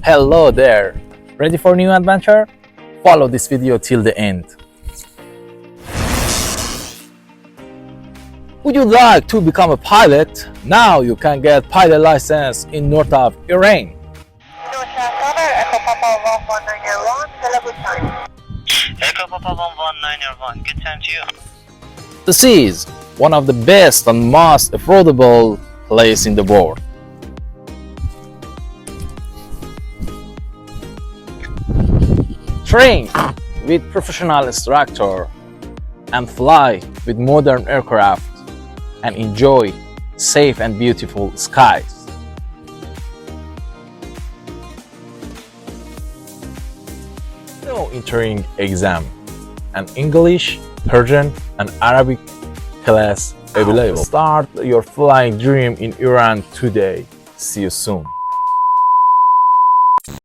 Hello there! Ready for new adventure? Follow this video till the end. Would you like to become a pilot? Now you can get pilot license in north of Iran. Echo Papa 11901, available time. Echo Papa 11901, good time to you. This is one of the best and most affordable place in the world. Train with professional instructor and fly with modern aircraft and enjoy safe and beautiful skies. No entering exam, and English, Persian and Arabic class available. Start your flying dream in Iran today. See you soon.